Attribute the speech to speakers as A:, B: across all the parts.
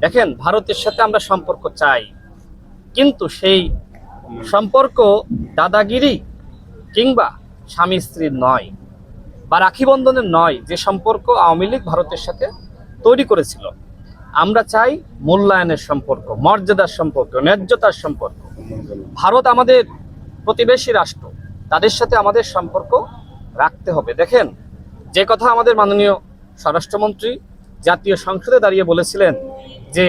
A: দেখেন, ভারতের সাথে আমরা সম্পর্ক চাই, কিন্তু সেই সম্পর্ক দাদাগিরি কিংবা স্বামী স্ত্রীর নয়, বা রাখি বন্ধনের নয়, যে সম্পর্ক আওয়ামী লীগ ভারতের সাথে তৈরি করেছিল। আমরা চাই মূল্যায়নের সম্পর্ক, মর্যাদার সম্পর্ক, ন্যায্যতার সম্পর্ক। ভারত আমাদের প্রতিবেশী রাষ্ট্র, তাদের সাথে আমাদের সম্পর্ক রাখতে হবে। দেখেন, যে কথা আমাদের মাননীয় স্বরাষ্ট্রমন্ত্রী জাতীয় সংসদে দাঁড়িয়ে বলেছিলেন যে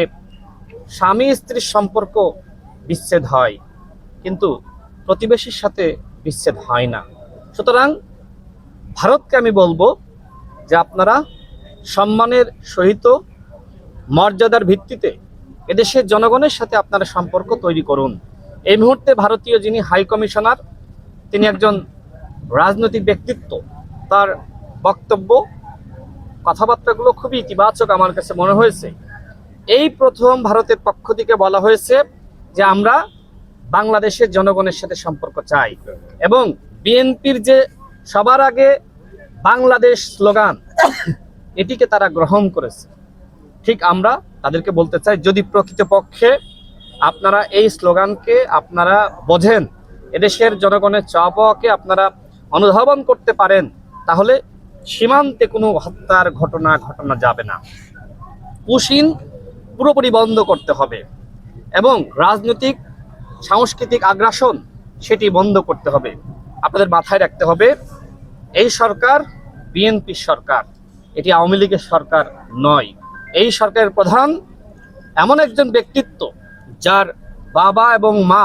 A: স্বামী স্ত্রীর সম্পর্ক বিচ্ছেদ হয়, কিন্তু প্রতিবেশীর সাথে বিচ্ছেদ হয় না। সুতরাং ভারতকে আমি বলবো যে আপনারা সম্মানের সহিত মর্যাদার ভিত্তিতে এদেশের জনগণের সাথে আপনারা সম্পর্ক তৈরি করুন। এই মুহূর্তে ভারতীয় যিনি হাই কমিশনার, তিনি একজন রাজনৈতিক ব্যক্তিত্ব। তার বক্তব্য, কথাবার্তাগুলো খুবই ইতিবাচক আমার কাছে মনে হয়েছে। এই প্রথম ভারতের পক্ষ থেকে বলা হয়েছে যে আমরা বাংলাদেশের জনগণের সাথে সম্পর্ক চাই, এবং বিএনপির যে সবার আগে বাংলাদেশ স্লোগান, এটিকে তারা গ্রহণ করেছে। ঠিক আমরা তাদেরকে বলতে চাই, যদি প্রকৃতপক্ষে আপনারা এই স্লোগানকে আপনারা বোঝেন, এদেশের জনগণের চাওয়া পাওয়াকে আপনারা অনুধাবন করতে পারেন, তাহলে সীমান্তে কোনো হত্যার ঘটনা যাবে না। পুশিন পুরোপুরি বন্ধ করতে হবে, এবং রাজনৈতিক সাংস্কৃতিক আগ্রাসন সেটি বন্ধ করতে হবে। আপনাদের মাথায় রাখতে হবে, এই সরকার বিএনপির সরকার, এটি আওয়ামী লীগের সরকার নয়। এই সরকারের প্রধান এমন একজন ব্যক্তিত্ব যার বাবা এবং মা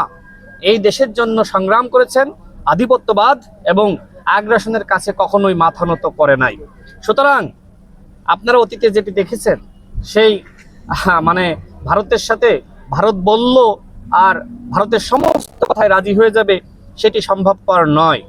A: এই দেশের জন্য সংগ্রাম করেছেন, আধিপত্যবাদ এবং আগ্রাসনের কাছে কখনোই মাথা নত করে নাই। সুতরাং আপনারা অতীতে যেটি দেখেছেন, সেই মানে ভারতের সাথে ভারত বলল আর ভারতের সমস্ত কথায় রাজি হয়ে যাবে, সেটি সম্ভবপর নয়।